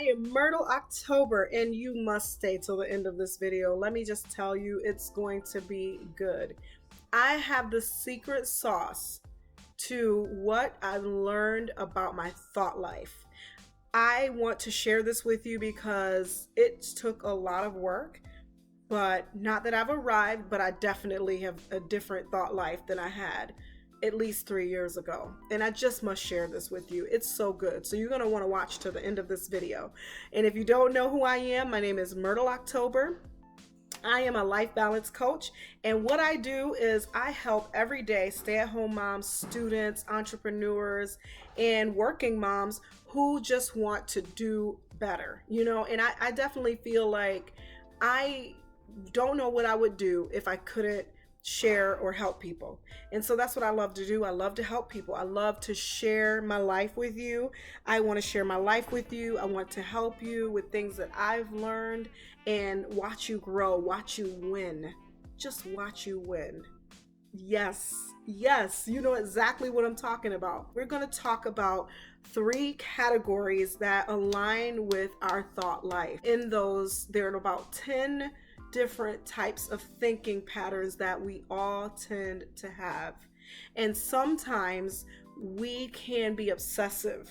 I am Myrtle October, and you must stay till the end of this video. Let me just tell you, it's going to be good. I have the secret sauce to what I've learned about my thought life. I want to share this with you because it took a lot of work, but not that I've arrived, but I definitely have a different thought life than I had at least 3 years ago. And I just must share this with you. It's so good. So you're going to want to watch to the end of this video. And if you don't know who I am, my name is Myrtle October. I am a life balance coach, and what I do is I help everyday stay-at-home moms, students, entrepreneurs, and working moms who just want to do better, and I definitely feel like I don't know what I would do if I couldn't share or help people. And so that's what I love to do. I love to help people. I love to share my life with you. I want to share my life with you. I want to help you with things that I've learned and watch you grow, watch you win. Just watch you win. Yes, you know exactly what I'm talking about. We're going to talk about 3 categories that align with our thought life. In those, there are about 10 different types of thinking patterns that we all tend to have. And sometimes we can be obsessive.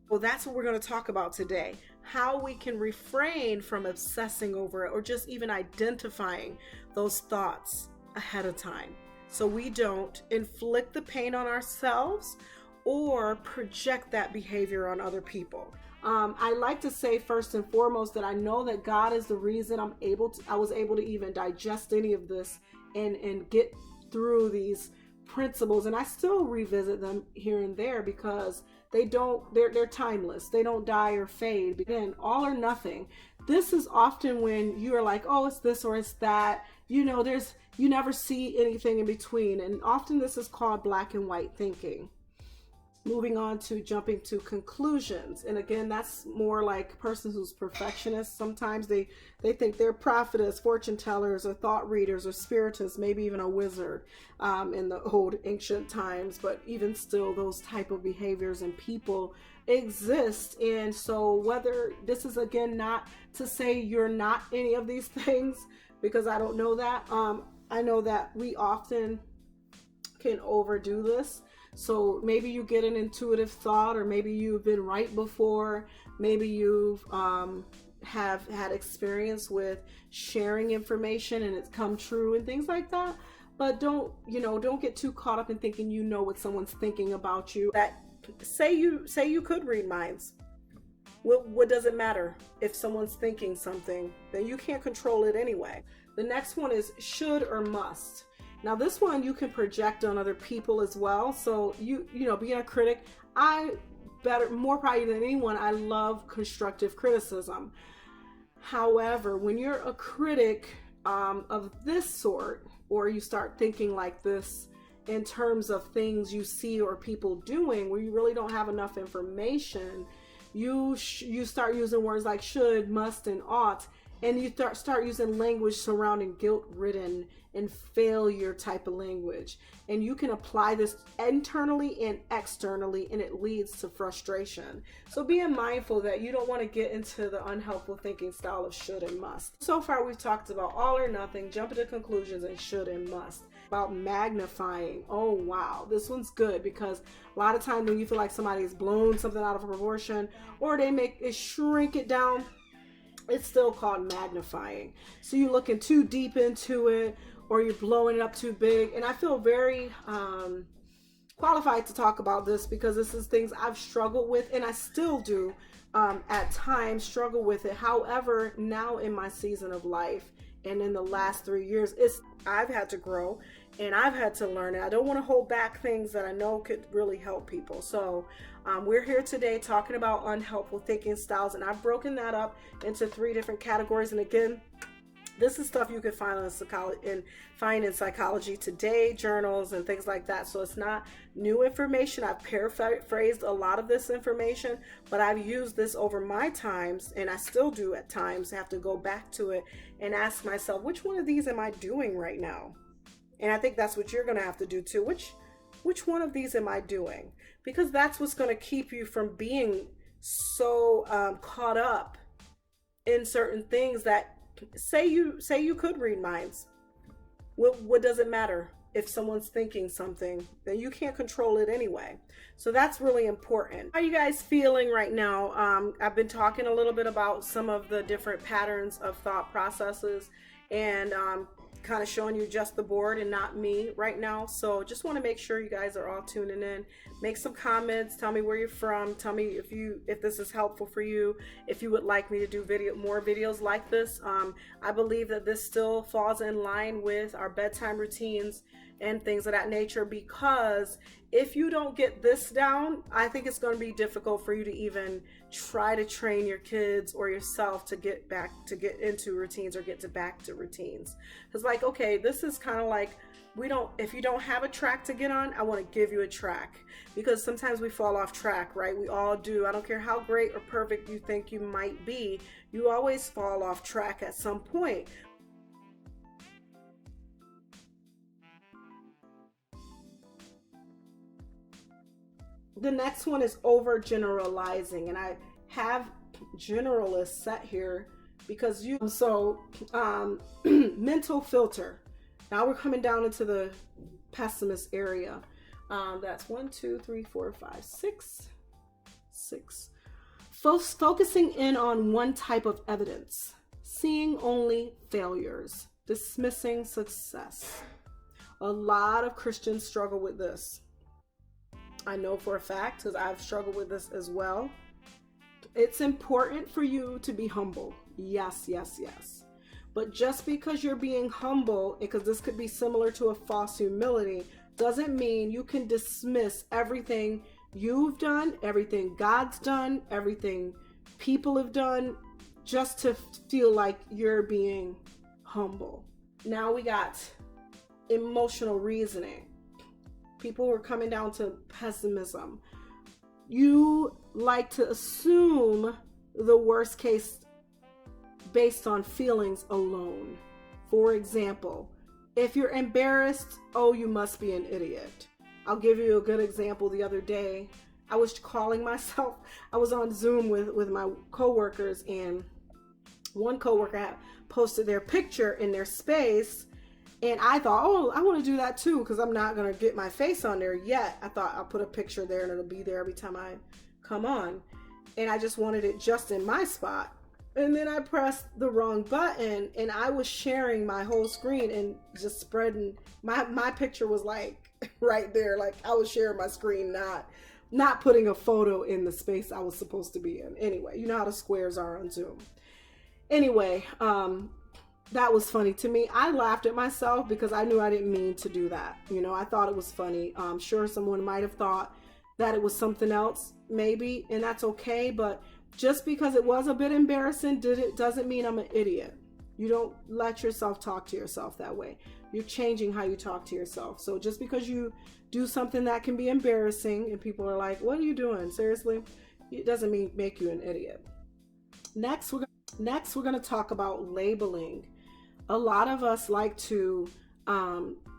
Well, that's what we're going to talk about today. How we can refrain from obsessing over it or just even identifying those thoughts ahead of time so we don't inflict the pain on ourselves or project that behavior on other people. I like to say first and foremost that I know that God is the reason I was able to even digest any of this and get through these principles, and I still revisit them here and there because they're timeless. They don't die or fade. Again, all or nothing. This is often when you are like, oh, it's this or it's that. You never see anything in between, and often this is called black and white thinking. Moving on to jumping to conclusions. And again, that's more like persons who's perfectionists. Sometimes they think they're prophetess, fortune tellers, or thought readers, or spiritists, maybe even a wizard in the old ancient times. But even still, those type of behaviors and people exist. And so whether this is, again, not to say you're not any of these things, because I don't know that. I know that we often can overdo this. So maybe you get an intuitive thought, or maybe you've been right before, maybe you've have had experience with sharing information and it's come true and things like that. But don't get too caught up in thinking you know what someone's thinking about you. That say you could read minds. What does it matter if someone's thinking something? Then you can't control it anyway. The next one is should or must. Now this one you can project on other people as well. So being a critic, more probably than anyone, I love constructive criticism. However, when you're a critic of this sort, or you start thinking like this in terms of things you see or people doing where you really don't have enough information, you start using words like should, must, and ought. And you start using language surrounding guilt-ridden and failure type of language. And you can apply this internally and externally, and it leads to frustration. So being mindful that you don't want to get into the unhelpful thinking style of should and must. So far we've talked about all or nothing, jumping to conclusions, and should and must. About magnifying. Oh wow, this one's good because a lot of times when you feel like somebody's blown something out of proportion, or they make it shrink it down, it's still called magnifying. So you're looking too deep into it, or you're blowing it up too big. And I feel very qualified to talk about this because this is things I've struggled with, and I still do at times struggle with it. However, now in my season of life and in the last 3 years, I've had to grow and I've had to learn it. I don't want to hold back things that I know could really help people. So we're here today talking about unhelpful thinking styles, and I've broken that up into 3 different categories. And again, this is stuff you can find in Psychology Today journals and things like that. So it's not new information. I've paraphrased a lot of this information, but I've used this over my times, and I still do at times have to go back to it and ask myself, which one of these am I doing right now? And I think that's what you're going to have to do too. Which one of these am I doing? Because that's what's going to keep you from being so caught up in certain things that say you could read minds. What does it matter if someone's thinking something? Then you can't control it anyway. So that's really important. How are you guys feeling right now? I've been talking a little bit about some of the different patterns of thought processes, and kind of showing you just the board and not me right now. So just want to make sure you guys are all tuning in. Make some comments, tell me where you're from, tell me if this is helpful for you, if you would like me to do more videos like this. I believe that this still falls in line with our bedtime routines and things of that nature, because if you don't get this down, I think it's going to be difficult for you to even try to train your kids or yourself to get into routines or back to routines. It's like, okay, this is kind of like, if you don't have a track to get on, I want to give you a track, because sometimes we fall off track, right? We all do. I don't care how great or perfect you think you might be, you always fall off track at some point. The next one is overgeneralizing, and I have generalists set here because mental filter. Now we're coming down into the pessimist area. That's 1, 2, 3, 4, 5, 6. Focusing in on one type of evidence, seeing only failures, dismissing success. A lot of Christians struggle with this. I know for a fact, because I've struggled with this as well. It's important for you to be humble. Yes, yes, yes. But just because you're being humble, because this could be similar to a false humility, doesn't mean you can dismiss everything you've done, everything God's done, everything people have done, just to feel like you're being humble. Now we got emotional reasoning. People who are coming down to pessimism. You like to assume the worst case based on feelings alone. For example, if you're embarrassed, oh, you must be an idiot. I'll give you a good example. The other day, I was calling myself, I was on Zoom with my coworkers, and one coworker had posted their picture in their space. And I thought, oh, I want to do that too, because I'm not going to get my face on there yet. I thought I'll put a picture there and it'll be there every time I come on. And I just wanted it just in my spot. And then I pressed the wrong button, and I was sharing my whole screen and just spreading. My picture was like right there. Like I was sharing my screen, not putting a photo in the space I was supposed to be in. Anyway, you know how the squares are on Zoom. Anyway, that was funny to me. I laughed at myself because I knew I didn't mean to do that. You know, I thought it was funny. I'm sure someone might have thought that it was something else, maybe, and that's okay. But just because it was a bit embarrassing doesn't mean I'm an idiot. You don't let yourself talk to yourself that way. You're changing how you talk to yourself. So just because you do something that can be embarrassing and people are like, what are you doing? Seriously? It doesn't make you an idiot. Next, we're going to talk about labeling. A lot of us like to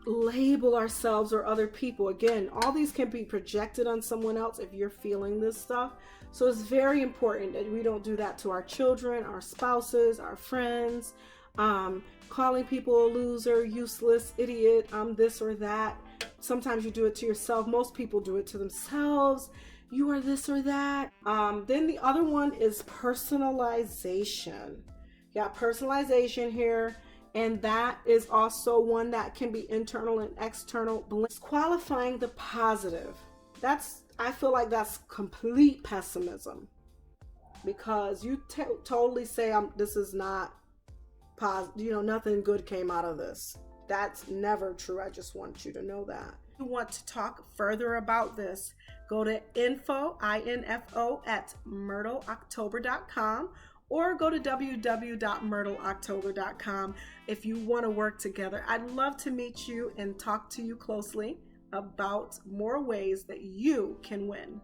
label ourselves or other people. Again, all these can be projected on someone else if you're feeling this stuff. So it's very important that we don't do that to our children, our spouses, our friends, calling people a loser, useless, idiot, this or that. Sometimes you do it to yourself. Most people do it to themselves. You are this or that. Then the other one is personalization. Yeah, personalization here. And that is also one that can be internal and external. Qualifying the positive. I feel like that's complete pessimism, because you totally say this is not positive. You know, nothing good came out of this. That's never true. I just want you to know that. If you want to talk further about this, go to info at myrtleoctober.com, or go to www.myrtleoctober.com if you want to work together. I'd love to meet you and talk to you closely about more ways that you can win.